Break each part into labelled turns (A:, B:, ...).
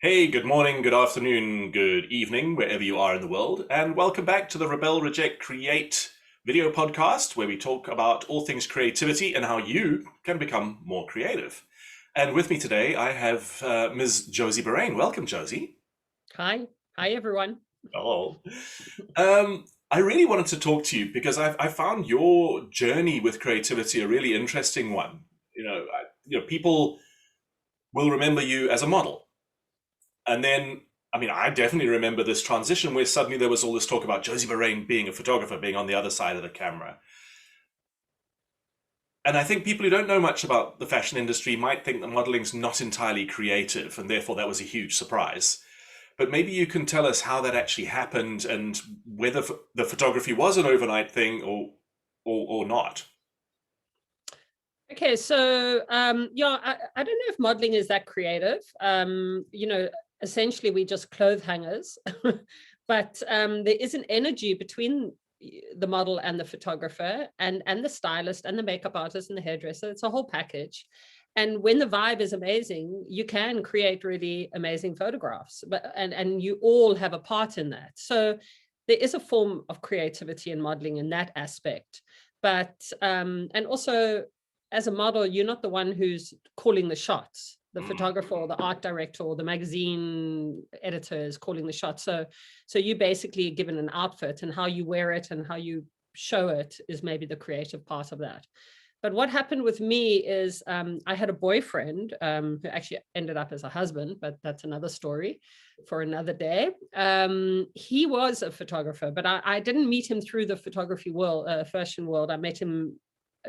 A: Hey, good morning, good afternoon, good evening, wherever you are in the world, and welcome back to the Rebel Reject Create video podcast, where we talk about all things creativity and how you can become more creative. And with me today, I have Ms. Josie Borain. Welcome, Josie.
B: Hi. Hi, everyone.
A: Hello. I really wanted to talk to you because I found your journey with creativity a really interesting one. People will remember you as a model. And then, I mean, I definitely remember this transition where suddenly there was all this talk about Josie Borain being a photographer, being on the other side of the camera. And I think people who don't know much about the fashion industry might think that modeling's not entirely creative, and therefore that was a huge surprise. But maybe you can tell us how that actually happened and whether the photography was an overnight thing or not.
B: Okay, so yeah, I don't know if modeling is that creative. Essentially we just clothes hangers, but there is an energy between the model and the photographer and the stylist and the makeup artist and the hairdresser. It's a whole package. And when the vibe is amazing, you can create really amazing photographs, and you all have a part in that. So there is a form of creativity in modeling in that aspect. But and also as a model, you're not the one who's calling the shots. The photographer or the art director or the magazine editor is calling the shots. So you basically given an outfit, and how you wear it and how you show it is maybe the creative part of that. But what happened with me is I had a boyfriend who actually ended up as a husband, but that's another story for another day. He was a photographer, but I didn't meet him through the photography world, fashion world. I met him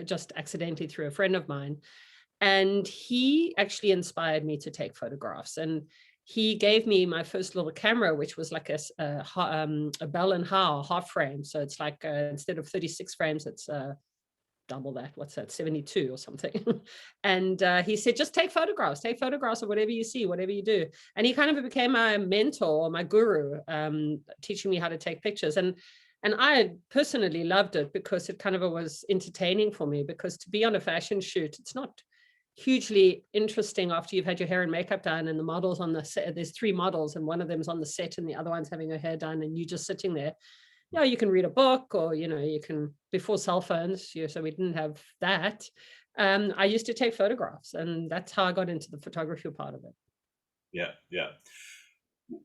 B: just accidentally through a friend of mine. And he actually inspired me to take photographs. And he gave me my first little camera, which was like a Bell and Howell half frame. So it's like instead of 36 frames, it's double that. What's that? 72 or something. And he said, just take photographs of whatever you see, whatever you do. And he kind of became my mentor, my guru, teaching me how to take pictures. And I personally loved it because it kind of was entertaining for me, because to be on a fashion shoot, it's not hugely interesting after you've had your hair and makeup done and the models on the set. There's three models and one of them's on the set and the other one's having her hair done, and you just sitting there. Yeah, you can read a book, or you can, before cell phones, so we didn't have that. I used to take photographs, and that's how I got into the photography part of it.
A: Yeah, yeah.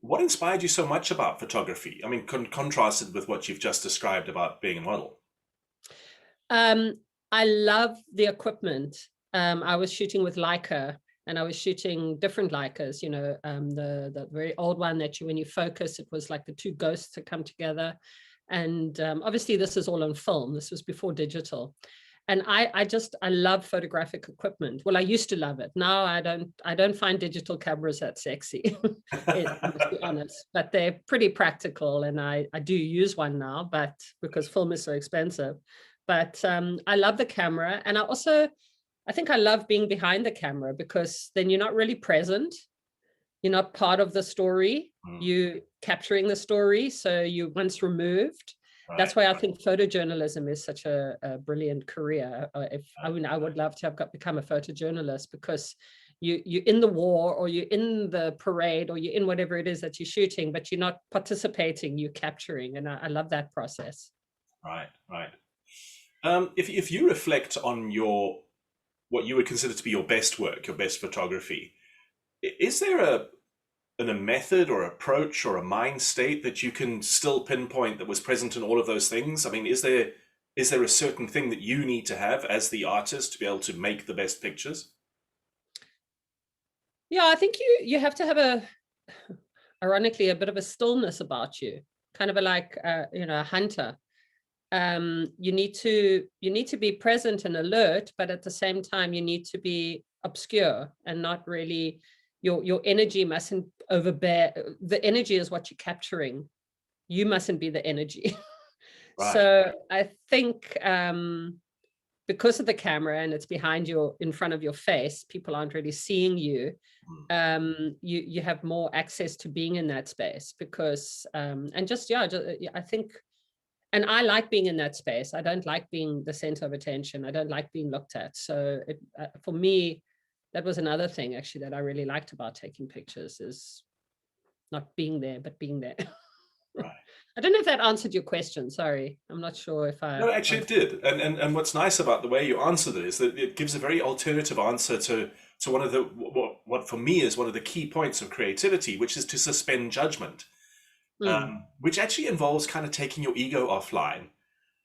A: What inspired you so much about photography? I mean, contrasted with what you've just described about being a model.
B: Um, I love the equipment. I was shooting with Leica, and I was shooting different Leicas, the very old one that when you focus, it was like the two ghosts that come together. And obviously this is all on film. This was before digital. And I love photographic equipment. Well, I used to love it. Now I don't find digital cameras that sexy, let's be honest, but they're pretty practical. And I do use one now, but because film is so expensive. But I love the camera. And I think I love being behind the camera, because then you're not really present. You're not part of the story.
A: Mm,
B: You capturing the story. So you once removed.
A: right.
B: That's why I think photojournalism is such a brilliant career. I would love to have become a photojournalist, because you're in the war, or you're in the parade, or you're in whatever it is that you're shooting, but you're not participating, you're capturing. And I love that process.
A: Right, right. If you reflect on your what you would consider to be your best work, your best photography, is there a method or approach or a mind state that you can still pinpoint that was present in all of those things? I mean, is there a certain thing that you need to have as the artist to be able to make the best pictures?
B: Yeah, I think you have to have ironically, a bit of a stillness about you, kind of a hunter. You need to be present and alert, but at the same time you need to be obscure and not really, your energy mustn't overbear. The energy is what you're capturing. You mustn't be the energy.
A: Right.
B: So I think because of the camera, and it's in front of your face, people aren't really seeing you.
A: Mm.
B: You have more access to being in that space, because and just yeah, I think. And I like being in that space. I don't like being the center of attention. I don't like being looked at. So for me, that was another thing actually that I really liked about taking pictures, is not being there, but being there.
A: Right.
B: I don't know if that answered your question. Sorry, I'm not sure if I.
A: No, actually it did. And what's nice about the way you answered it is that it gives a very alternative answer to one of the what for me is one of the key points of creativity, which is to suspend judgment, which actually involves kind of taking your ego offline.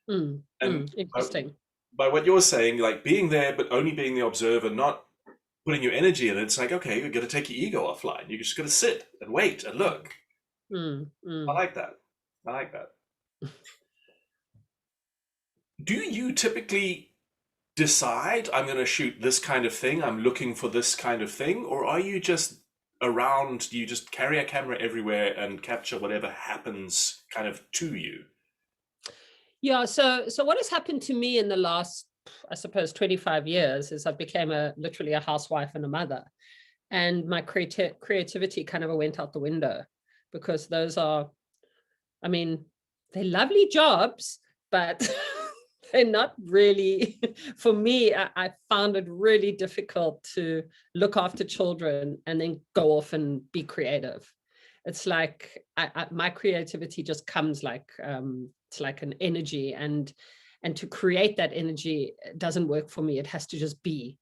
A: And
B: Interesting.
A: by what you're saying, like being there, but only being the observer, not putting your energy in it, it's like, okay, you've got to take your ego offline. You just got to sit and wait and look. I like that. I like that. Do you typically decide I'm going to shoot this kind of thing, I'm looking for this kind of thing, or are you just around, do you just carry a camera everywhere and capture whatever happens kind of to you?
B: Yeah, so what has happened to me in the last, I suppose, 25 years is I became literally a housewife and a mother. And my creativity kind of went out the window, because those are, I mean, they're lovely jobs, but they're not really, for me, I found it really difficult to look after children and then go off and be creative. It's like my creativity just comes like, it's like an energy, and to create that energy doesn't work for me. It has to just be,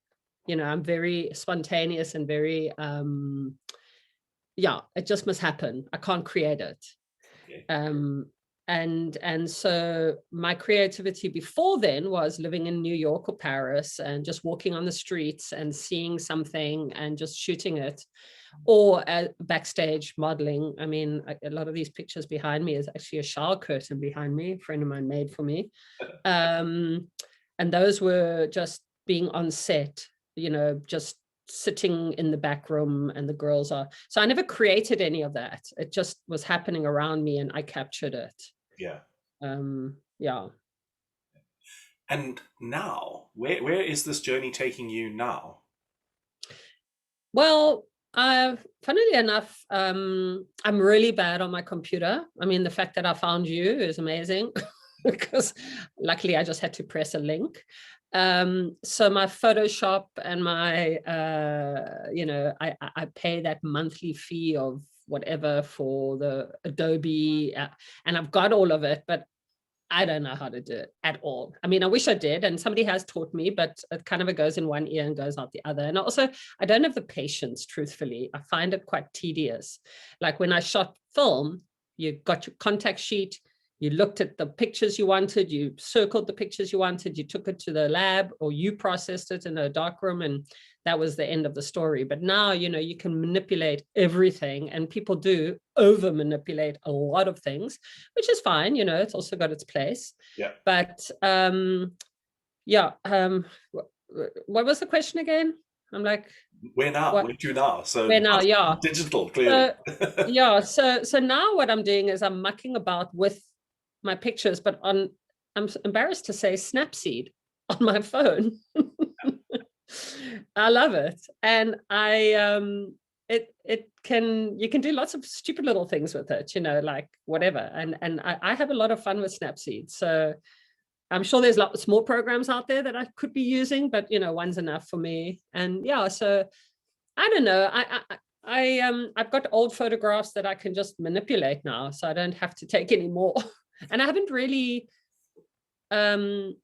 B: I'm very spontaneous and very, yeah, it just must happen. I can't create it.
A: Okay.
B: And so my creativity before then was living in New York or Paris and just walking on the streets and seeing something and just shooting it, or backstage modeling. I mean, a lot of these pictures behind me is actually a shower curtain behind me, a friend of mine made for me. And those were just being on set, just sitting in the back room, and the girls are, so I never created any of that. It just was happening around me and I captured it.
A: Yeah.
B: Yeah.
A: And now, where is this journey taking you now?
B: Well, funnily enough, I'm really bad on my computer. I mean, the fact that I found you is amazing because luckily I just had to press a link. So my Photoshop and my, I pay that monthly fee of whatever for the Adobe, and I've got all of it, but I don't know how to do it at all. I mean, I wish I did, and somebody has taught me, but it kind of goes in one ear and goes out the other. And also, I don't have the patience, truthfully. I find it quite tedious. Like when I shot film, you got your contact sheet, you looked at the pictures you wanted, you circled the pictures you wanted, you took it to the lab, or you processed it in a dark room, and that was the end of the story. But now, you can manipulate everything, and people do over manipulate a lot of things, which is fine. It's also got its place.
A: Yeah.
B: But yeah. What was the question again? I'm like,
A: where now? Where to now? So
B: where now? Yeah.
A: Digital, clearly.
B: Yeah. So now what I'm doing is I'm mucking about with my pictures, but I'm embarrassed to say Snapseed on my phone. I love it. And you can do lots of stupid little things with it, like whatever. And I have a lot of fun with Snapseed. So I'm sure there's lots more programs out there that I could be using, but one's enough for me. And yeah, so I don't know. I've got old photographs that I can just manipulate now, so I don't have to take any more. And I haven't really, I'm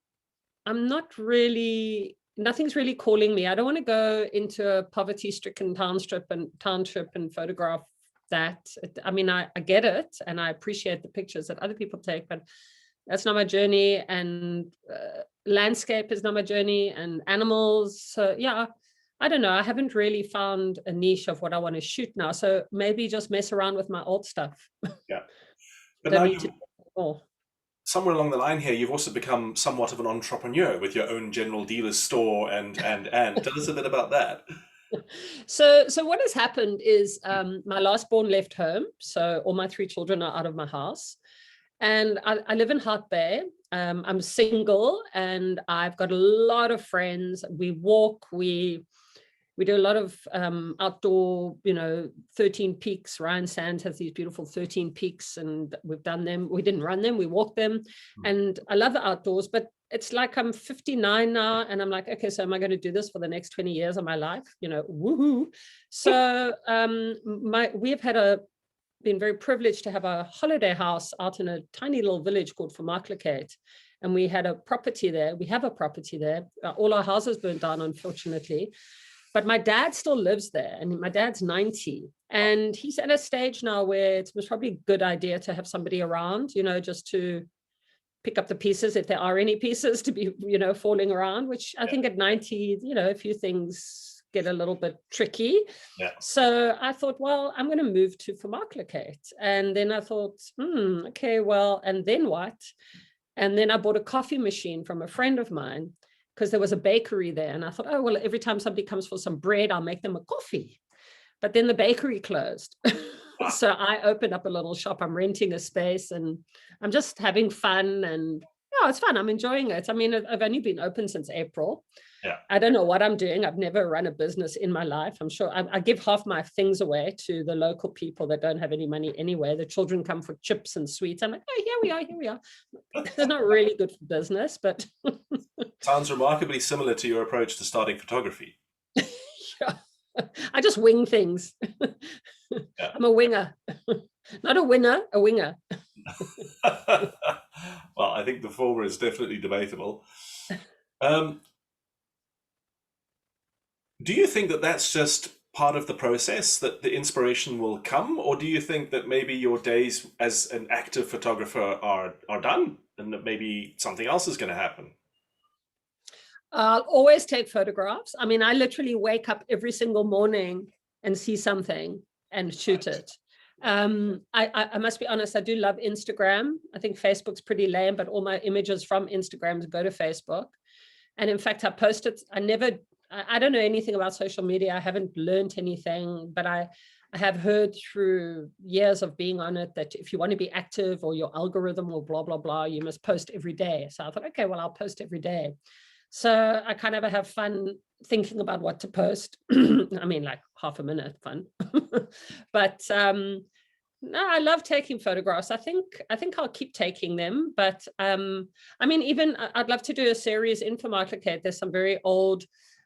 B: not really, nothing's really calling me. I don't want to go into a poverty-stricken township and photograph that. I mean, I get it, and I appreciate the pictures that other people take, but that's not my journey. And landscape is not my journey, and animals. So yeah, I don't know. I haven't really found a niche of what I want to shoot now. So maybe just mess around with my old stuff.
A: Yeah. But
B: Don't
A: now
B: need to do it all.
A: Somewhere along the line here, you've also become somewhat of an entrepreneur with your own general dealer's store and tell us a bit about that.
B: So what has happened is my last born left home. So all my 3 children are out of my house. And I live in Hart Bay. I'm single, and I've got a lot of friends. We walk, we do a lot of outdoor, 13 peaks. Ryan Sands has these beautiful 13 peaks, and we've done them. We didn't run them, we walked them. And I love the outdoors, but it's like I'm 59 now, and I'm like, okay, so am I going to do this for the next 20 years of my life? Woohoo. So we've had a been very privileged to have a holiday house out in a tiny little village called Vermaklikheid. And we had a property there. We have a property there. All our houses burnt down, unfortunately. But my dad still lives there, and my dad's 90. And he's at a stage now where it was probably a good idea to have somebody around, just to pick up the pieces, if there are any pieces to be, falling around, which I think at 90, a few things get a little bit tricky.
A: Yeah.
B: So I thought, well, I'm going to move to Vermaklikheid. And then I thought, okay, well, and then what? And then I bought a coffee machine from a friend of mine because there was a bakery there. And I thought, oh, well, every time somebody comes for some bread, I'll make them a coffee. But then the bakery closed. So I opened up a little shop. I'm renting a space and I'm just having fun. And it's fun. I'm enjoying it. I mean, I've only been open since April.
A: Yeah.
B: I don't know what I'm doing. I've never run a business in my life. I'm sure I give half my things away to the local people that don't have any money anyway. The children come for chips and sweets. I'm like, oh, here we are. They're not really good for business, but.
A: Sounds remarkably similar to your approach to starting photography.
B: Yeah. I just wing things. Yeah. I'm a winger. Not a winner, a winger.
A: Well, I think the former is definitely debatable. Do you think that that's just part of the process, that the inspiration will come? Or do you think that maybe your days as an active photographer are done and that maybe something else is going to happen?
B: I'll always take photographs. I mean, I literally wake up every single morning and see something and shoot it. I must be honest, I do love Instagram. I think Facebook's pretty lame, but all my images from Instagram go to Facebook. And in fact, I posted, I don't know anything about social media. I haven't learned anything, but I have heard through years of being on it that if you want to be active or your algorithm or blah, blah, blah, you must post every day. So I thought, okay, well, I'll post every day. So I kind of have fun thinking about what to post. I mean, like half a minute fun. But no, I love taking photographs. I think I'll keep taking them. But I mean, even I'd love to do a series in Vermaklikheid. There's some very old.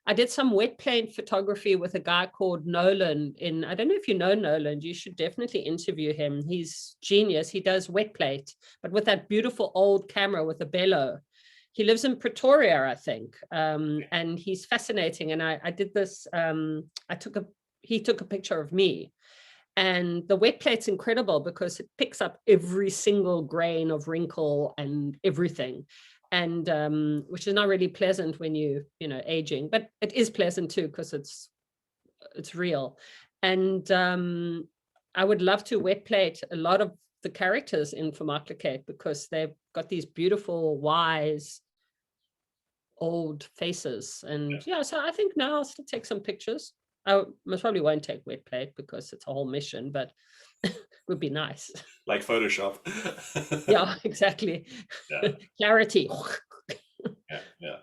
B: I did some wet plane photography with a guy called Nolan I don't know if you know Nolan, you should definitely interview him. He's genius. He does wet plate, but with that beautiful old camera with a bellow. He lives in Pretoria, I think, and he's fascinating. And I did this, he took a picture of me. And the wet plate's incredible because it picks up every single grain of wrinkle and everything. And which is not really pleasant when aging, but it is pleasant too because it's real. And I would love to wet plate a lot of the characters in Vermaklikheid because they've got these beautiful, wise, old faces. And so I think now I'll still take some pictures. I most probably won't take wet plate because it's a whole mission, but it would be nice.
A: Like Photoshop.
B: Yeah, exactly. Yeah. Clarity.
A: Yeah.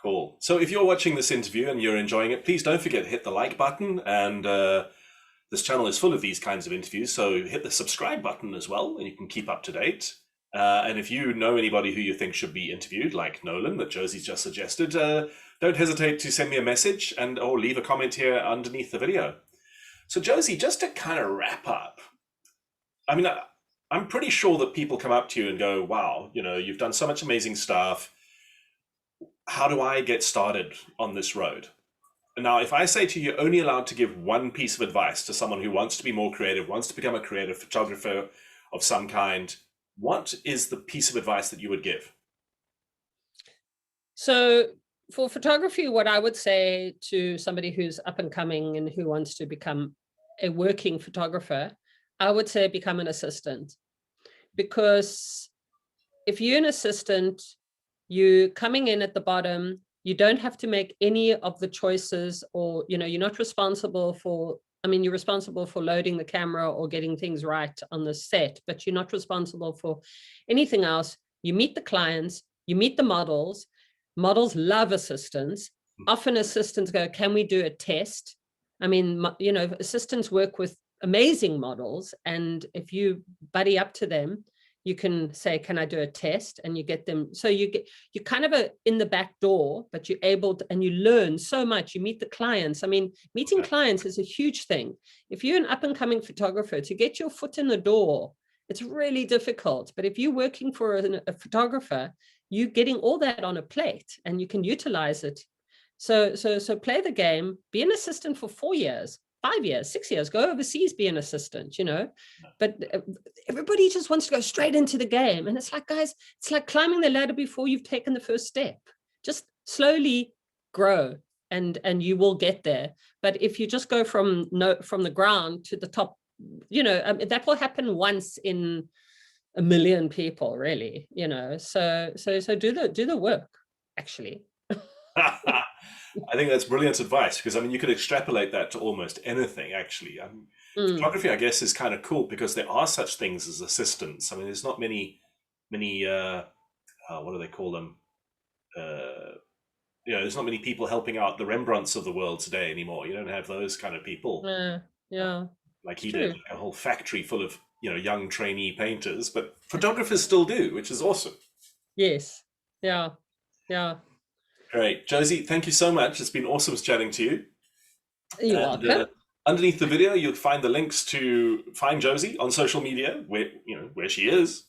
A: Cool. So if you're watching this interview and you're enjoying it, please don't forget to hit the like button. And this channel is full of these kinds of interviews, so hit the subscribe button as well, and you can keep up to date. And if you know anybody who you think should be interviewed, like Nolan that Josie's just suggested, don't hesitate to send me a message or leave a comment here underneath the video. So Josie, just to kind of wrap up, I mean, I'm pretty sure that people come up to you and go, wow, you've done so much amazing stuff. How do I get started on this road? Now, if I say to you, you're only allowed to give one piece of advice to someone who wants to be more creative, wants to become a creative photographer of some kind, what is the piece of advice that you would give?
B: So for photography, what I would say to somebody who's up and coming and who wants to become a working photographer, I would say become an assistant. Because if you're an assistant, you're coming in at the bottom, you don't have to make any of the choices, or, you're not responsible for, you're responsible for loading the camera or getting things right on the set, but you're not responsible for anything else. You meet the clients, you meet the models. Models love assistants. Often assistants go, can we do a test? Assistants work with amazing models. And if you buddy up to them, you can say, can I do a test? And you get them. So you kind of in the back door, but you're able to, and you learn so much. You meet the clients. I mean, meeting clients is a huge thing. If you're an up and coming photographer, to get your foot in the door, it's really difficult. But if you're working for a photographer, you're getting all that on a plate and you can utilize it. So play the game, be an assistant for 4 years, 5 years, 6 years, go overseas, be an assistant, you know, but everybody just wants to go straight into the game. And it's like, guys, it's like climbing the ladder before you've taken the first step. Just slowly grow and you will get there. But if you just go from the ground to the top, you know, that will happen once in a million people, really, you know. So do the work, actually.
A: I think that's brilliant advice, because I mean, you could extrapolate that to almost anything, actually. Photography, I guess, is kind of cool because there are such things as assistants. I mean, there's not many what do they call them? You know, there's not many people helping out the Rembrandts of the world today anymore. You don't have those kind of people.
B: Yeah.
A: Like he did, like a whole factory full of, you know, young trainee painters, but photographers still do, which is awesome.
B: Yes. Yeah.
A: Great. Josie, thank you so much. It's been awesome chatting to you.
B: You're welcome.
A: Underneath the video, you'll find the links to find Josie on social media, where she is.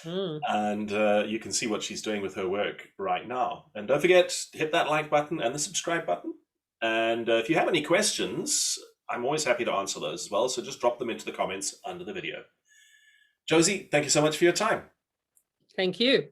A: And you can see what she's doing with her work right now. And don't forget, hit that like button and the subscribe button. And if you have any questions, I'm always happy to answer those as well. So just drop them into the comments under the video. Josie, thank you so much for your time.
B: Thank you.